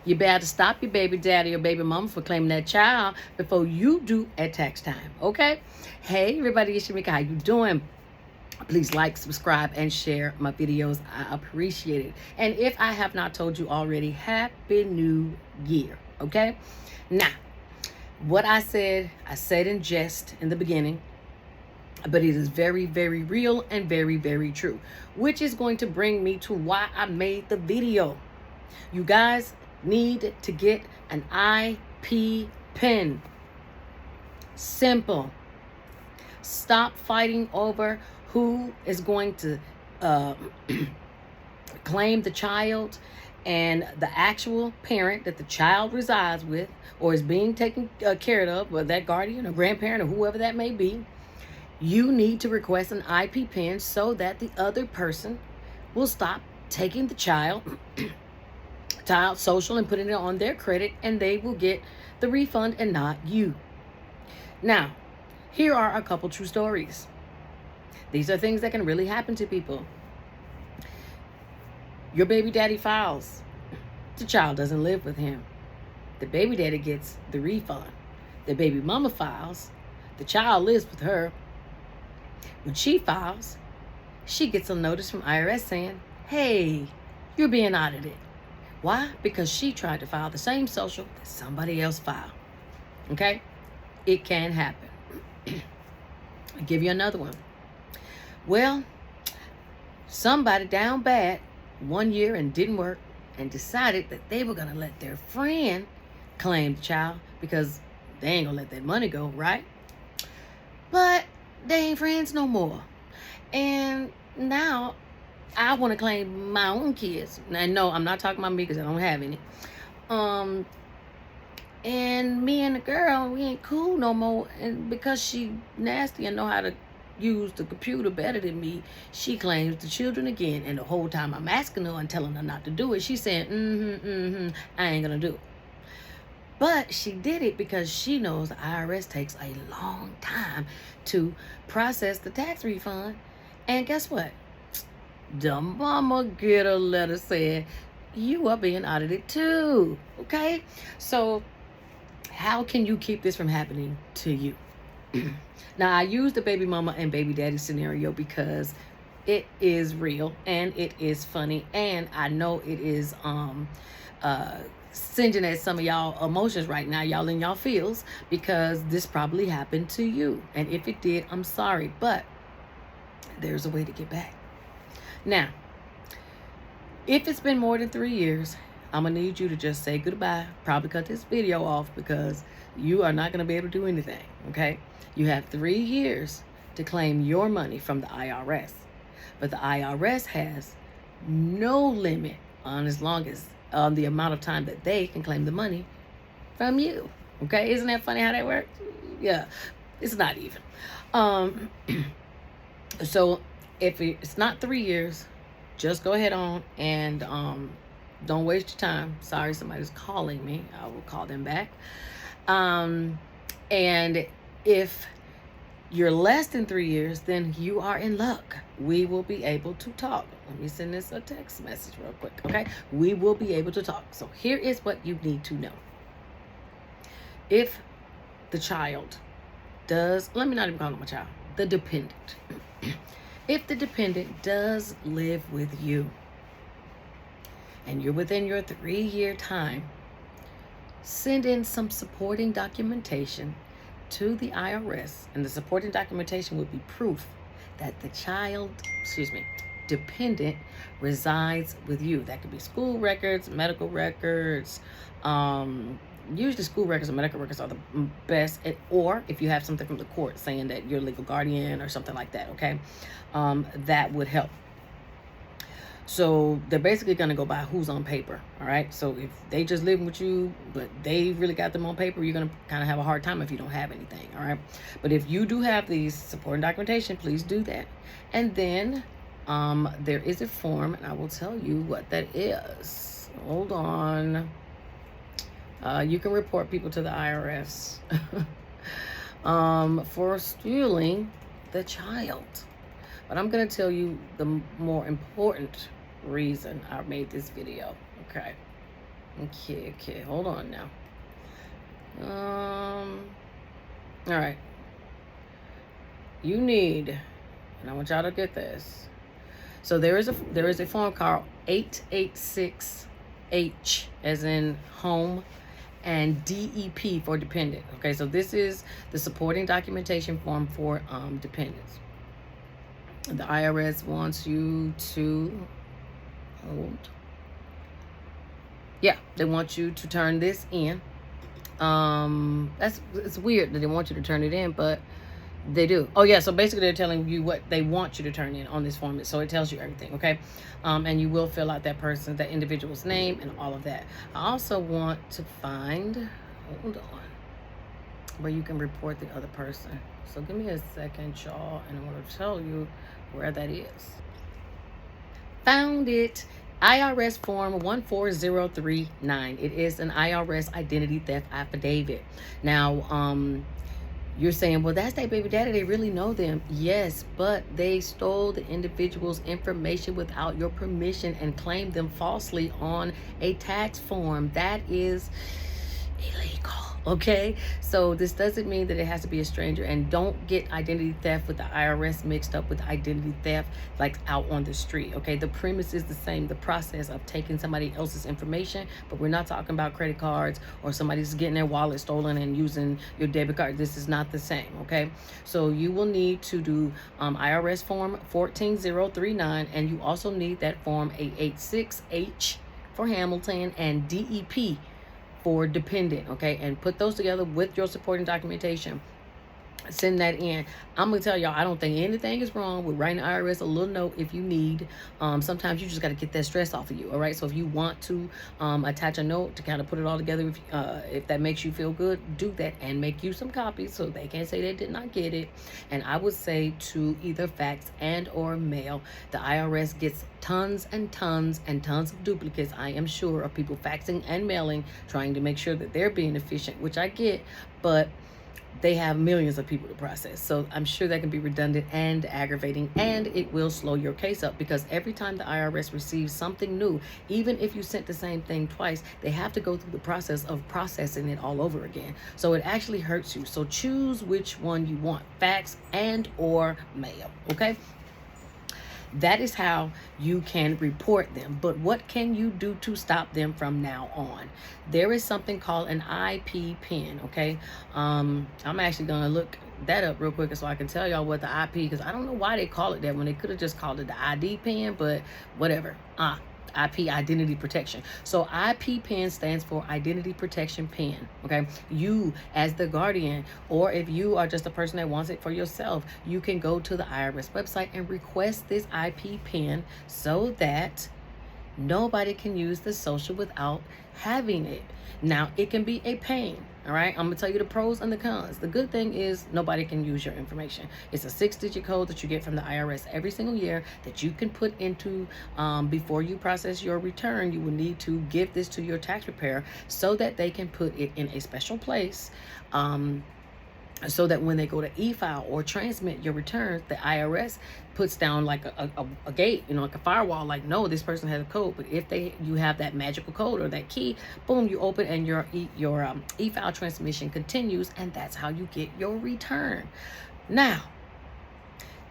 You better stop your baby daddy or baby mama for claiming that child before you do at tax time, okay? Hey, everybody, it's Shamika. How you doing? Please like, subscribe, and share my videos. I appreciate it. And if I have not told you already, Happy New Year, okay? Now, what I said in jest in the beginning, but it is very, very real and very, very true, which is going to bring me to why I made the video. You guys need to get an IP pen. Simple. Stop fighting over who is going to claim the child and the actual parent that the child resides with or is being taken care of, or that guardian or grandparent or whoever that may be. You need to request an IP pen so that the other person will stop taking the child social and putting it on their credit, and they will get the refund and not you. Now, here are a couple true stories. These are things that can really happen to people. Your baby daddy files. The child doesn't live with him. The baby daddy gets the refund. The baby mama files. The child lives with her. When she files, she gets a notice from IRS saying, hey, you're being audited. Why? Because she tried to file the same social that somebody else filed. Okay? It can happen. I'll give you another one. Well, somebody down bad 1 year and didn't work and decided that they were going to let their friend claim the child because they ain't going to let that money go, right? But they ain't friends no more. And now I want to claim my own kids. And no, I'm not talking about me because I don't have any. And me and the girl, we ain't cool no more. And because she nasty and know how to use the computer better than me, she claims the children again. And the whole time I'm asking her and telling her not to do it, she's saying, I ain't gonna do it. But she did it because she knows the IRS takes a long time to process the tax refund. And guess what? The mama get a letter saying, you are being audited too. Okay? So how can you keep this from happening to you? Now, I use the baby mama and baby daddy scenario because it is real and it is funny. And I know it is singeing at some of y'all emotions right now, y'all in y'all feels, because this probably happened to you. And if it did, I'm sorry, but there's a way to get back. Now, if it's been more than 3 years, I'm gonna need you to just say goodbye, probably cut this video off because you are not gonna be able to do anything, okay? You have 3 years to claim your money from the IRS, but the IRS has no limit on the amount of time that they can claim the money from you. Okay, isn't that funny how that works? Yeah, it's not even. So if it's not 3 years, just go ahead on and don't waste your time. Sorry, somebody's calling me. I will call them back. And if you're less than 3 years, then you are in luck. We will be able to talk. Let me send this a text message real quick, okay? We will be able to talk. So here is what you need to know. If the child does, let me not even call him a child, the dependent. If the dependent does live with you and you're within your 3-year time, send in some supporting documentation to the IRS, and the supporting documentation would be proof that the dependent resides with you. That could be school records, medical records. Usually school records and medical records are the best, or if you have something from the court saying that you're a legal guardian or something like that, okay? That would help. So they're basically going to go by who's on paper, all right? So if they just living with you, but they really got them on paper, you're going to kind of have a hard time if you don't have anything, all right? But if you do have these supporting documentation, please do that. And then there is a form, and I will tell you what that is. Hold on. You can report people to the IRS for stealing the child. But I'm going to tell you the more important reason I made this video, okay? Okay, hold on now. All right. You need, and I want y'all to get this. So there is a form called 886H, as in home, and DEP for dependent. Okay, so this is the supporting documentation form for dependents. The IRS wants you to hold. Yeah, they want you to turn this in. It's weird that they want you to turn it in, but they do. Oh yeah, so basically they're telling you what they want you to turn in on this form, so it tells you everything, okay? And you will fill out that individual's name and all of that. I also want to find, hold on, where you can report the other person. So give me a second, y'all, and I'm going to tell you where that is. Found it. IRS form 14039. It is an IRS identity theft affidavit. Now, you're saying, well, that's their baby daddy. They really know them. Yes, but they stole the individual's information without your permission and claimed them falsely on a tax form. That is illegal. Okay, so this doesn't mean that it has to be a stranger, and don't get identity theft with the IRS mixed up with identity theft like out on the street. Okay, the premise is the same, the process of taking somebody else's information, but we're not talking about credit cards or somebody's getting their wallet stolen and using your debit card. This is not the same. Okay, so you will need to do IRS form 14039, and you also need that form 886H for Hamilton and DEP for dependent, okay? And put those together with your supporting documentation. Send that in. I'm gonna tell y'all, I don't think anything is wrong with writing the IRS a little note if you need. Sometimes you just got to get that stress off of you. All right, so if you want to attach a note to kind of put it all together, if that makes you feel good, do that, and make you some copies so they can't say they did not get it. And I would say to either fax and or mail. The IRS gets tons and tons and tons of duplicates, I am sure, of people faxing and mailing, trying to make sure that they're being efficient, which I get, but they have millions of people to process. So I'm sure that can be redundant and aggravating, and it will slow your case up, because every time the IRS receives something new, even if you sent the same thing twice, they have to go through the process of processing it all over again. So it actually hurts you. So choose which one you want, fax and or mail, okay? That is how you can report them. But what can you do to stop them from now on? There is something called an IP pin, okay? I'm actually going to look that up real quick so I can tell y'all what the IP, because I don't know why they call it that when they could have just called it the ID pin, but whatever. IP, identity protection. So IP PIN stands for identity protection PIN. Okay, you as the guardian, or if you are just a person that wants it for yourself, you can go to the IRS website and request this IP PIN so that nobody can use the social without having it. Now, it can be a pain. All right, I'm gonna tell you the pros and the cons. The good thing is nobody can use your information. It's a 6-digit code that you get from the IRS every single year that you can put into before you process your return. You will need to give this to your tax preparer so that they can put it in a special place, so that when they go to e-file or transmit your returns, the IRS puts down like a gate, like a firewall, like, no, this person has a code. But if you have that magical code or that key, boom, you open and your e-file transmission continues, and that's how you get your return. Now,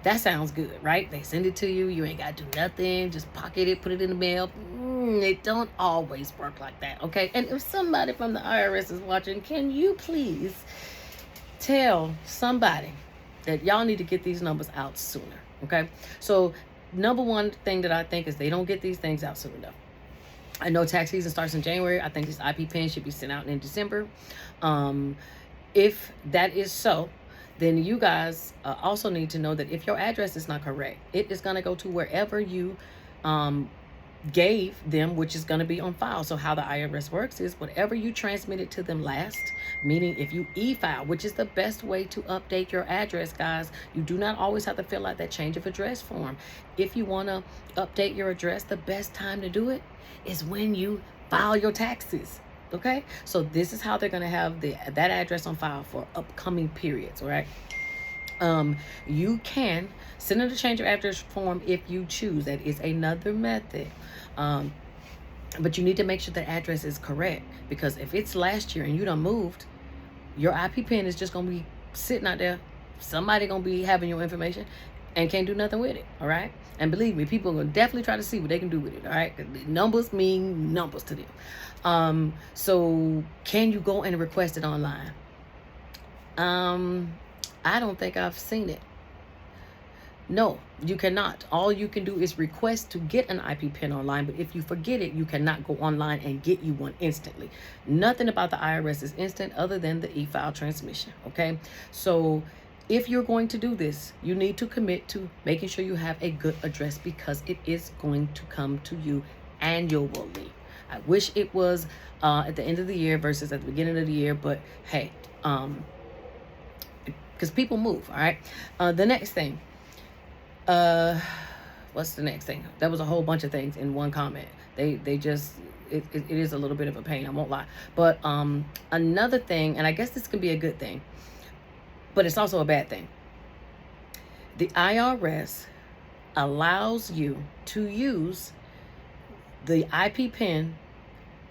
that sounds good, right? They send it to you, you ain't got to do nothing, just pocket it, put it in the mail. It don't always work like that, okay? And if somebody from the IRS is watching, can you please tell somebody that y'all need to get these numbers out sooner, okay? So number one thing that I think is they don't get these things out soon enough. I know tax season starts in January. I think this IP PIN should be sent out in December. If that is so, then you guys also need to know that if your address is not correct, it is going to go to wherever you gave them, which is going to be on file. So how the IRS works is whatever you transmitted to them last, meaning if you e-file, which is the best way to update your address, guys. You do not always have to fill out that change of address form. If you want to update your address, the best time to do it is when you file your taxes. Okay, so this is how they're going to have that address on file for upcoming periods. All right. You can send in a change of address form if you choose. That is another method. But you need to make sure the address is correct, because if it's last year and you done moved, your IP pin is just going to be sitting out there. Somebody going to be having your information and can't do nothing with it, all right? And believe me, people are going to definitely try to see what they can do with it, all right? Numbers mean numbers to them. So can you go and request it online? I don't think I've seen it. No, you cannot. All you can do is request to get an IP pin online, but if you forget it, you cannot go online and get you one instantly. Nothing about the IRS is instant other than the e-file transmission, okay? So if you're going to do this, you need to commit to making sure you have a good address, because it is going to come to you annually. I wish it was at the end of the year versus at the beginning of the year, but hey, because people move, all right? The next thing. What's the next thing? That was a whole bunch of things in one comment. They just, it is a little bit of a pain, I won't lie. But another thing, and I guess this can be a good thing, but it's also a bad thing. The IRS allows you to use the IP pin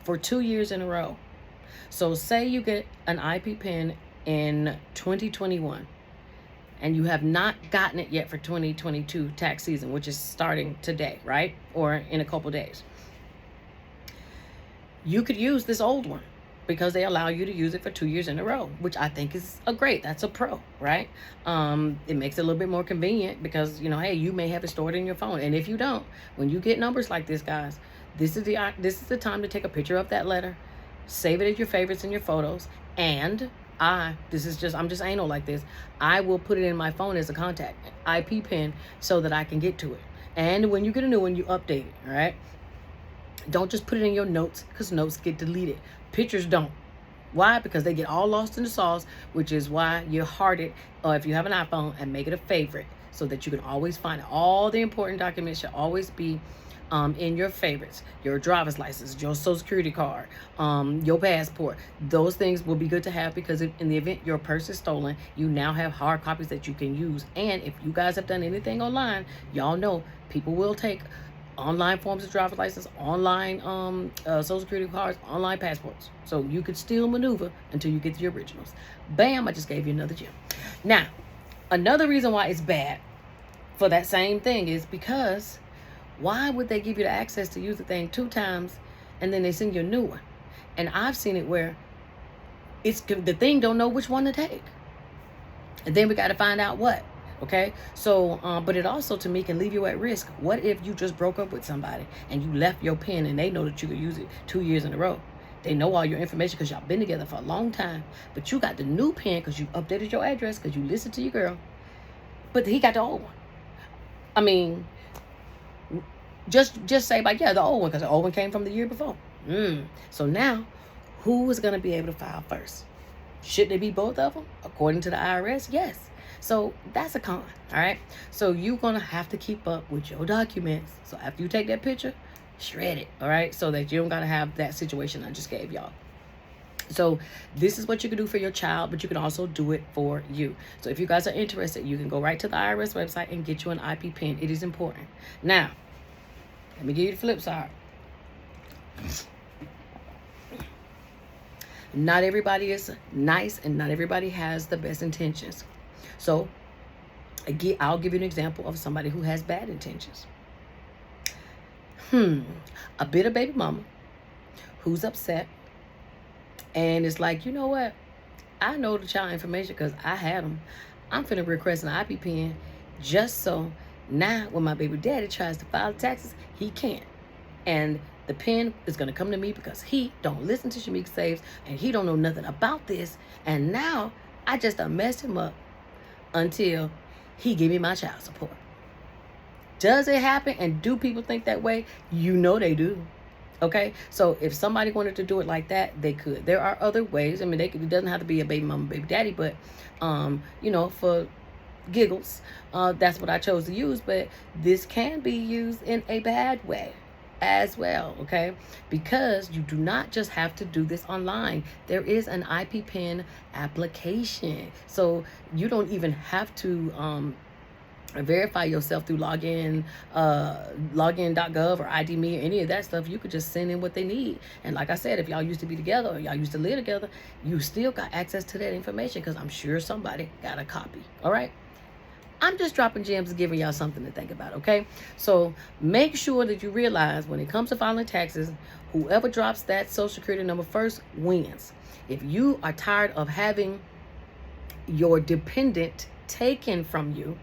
for 2 years in a row. So say you get an IP pin in 2021 and you have not gotten it yet for 2022 tax season, which is starting today, right? Or in a couple days. You could use this old one because they allow you to use it for 2 years in a row, which I think is that's a pro, right? It makes it a little bit more convenient because, you know, hey, you may have it stored in your phone. And if you don't, when you get numbers like this, guys, this is the time to take a picture of that letter, save it as your favorites in your photos, and I'm just anal like this. I will put it in my phone as a contact IP pin so that I can get to it. And when you get a new one, you update it, all right? Don't just put it in your notes, because notes get deleted. Pictures don't. Why? Because they get all lost in the sauce, which is why you heart it, or if you have an iPhone, and make it a favorite so that you can always find it. All the important documents should always be in your favorites. Your driver's license, your social security card, your passport. Those things will be good to have, because in the event your purse is stolen, you now have hard copies that you can use. And if you guys have done anything online, y'all know people will take online forms of driver's license, online social security cards, online passports. So you could still maneuver until you get to your originals. Bam, I just gave you another gem. Now, another reason why it's bad for that same thing is because why would they give you the access to use the thing 2 times and then they send you a new one? And I've seen it where the thing don't know which one to take. And then we got to find out what. Okay? So, but it also, to me, can leave you at risk. What if you just broke up with somebody and you left your pen and they know that you could use it 2 years in a row? They know all your information because y'all been together for a long time. But you got the new pen because you updated your address because you listened to your girl. But he got the old one. I mean, just say like, yeah, the old one, because the old one came from the year before. So now, who is going to be able to file first? Should it be both of them? According to the IRS, yes. So that's a con, all right? So you're going to have to keep up with your documents. So after you take that picture, shred it, all right? So that you don't got to have that situation I just gave y'all. So this is what you can do for your child, but you can also do it for you. So if you guys are interested, you can go right to the IRS website and get you an IP pin. It is important. Now, let me give you the flip side. Not everybody is nice and not everybody has the best intentions. So again, I'll give you an example of somebody who has bad intentions. A bitter baby mama who's upset and it's like, you know what? I know the child information because I had them. I'm finna request an IP pin just so now when my baby daddy tries to file taxes, he can't. And the pen is going to come to me because he don't listen to Shamika Saves and he don't know nothing about this. And now I just done messed him up until he give me my child support. Does it happen? And do people think that way? You know they do. Okay? So if somebody wanted to do it like that, they could. There are other ways. I mean, it doesn't have to be a baby mama, baby daddy, but, you know, for giggles, that's what I chose to use. But this can be used in a bad way as well, okay? Because you do not just have to do this online. There is an IP pin application. So you don't even have to or verify yourself through login.gov or ID me or any of that stuff, you could just send in what they need. And like I said, if y'all used to be together or y'all used to live together, you still got access to that information because I'm sure somebody got a copy. All right. I'm just dropping gems and giving y'all something to think about, okay? So make sure that you realize when it comes to filing taxes, whoever drops that Social Security number first wins. If you are tired of having your dependent taken from you,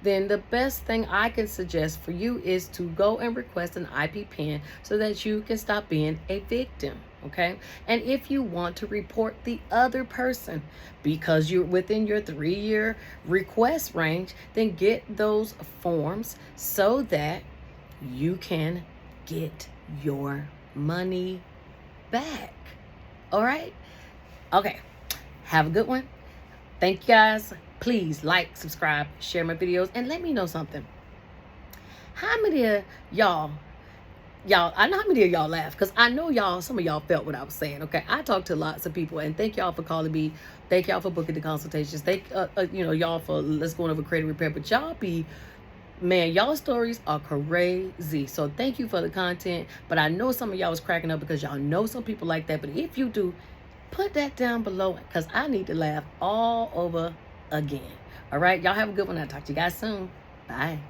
then the best thing I can suggest for you is to go and request an IP PIN so that you can stop being a victim, okay? And if you want to report the other person because you're within your 3-year request range, then get those forms so that you can get your money back. All right? Okay. Have a good one. Thank you guys. Please like, subscribe, share my videos, and let me know something. How many of y'all, I know how many of y'all laugh because I know some of y'all felt what I was saying. Okay, I talked to lots of people, and thank y'all for calling me. Thank y'all for booking the consultations. Thank y'all for let's go over credit repair. But y'all stories are crazy. So thank you for the content. But I know some of y'all was cracking up because y'all know some people like that. But if you do, put that down below because I need to laugh all over again. All right, y'all have a good one. I'll talk to you guys soon. Bye.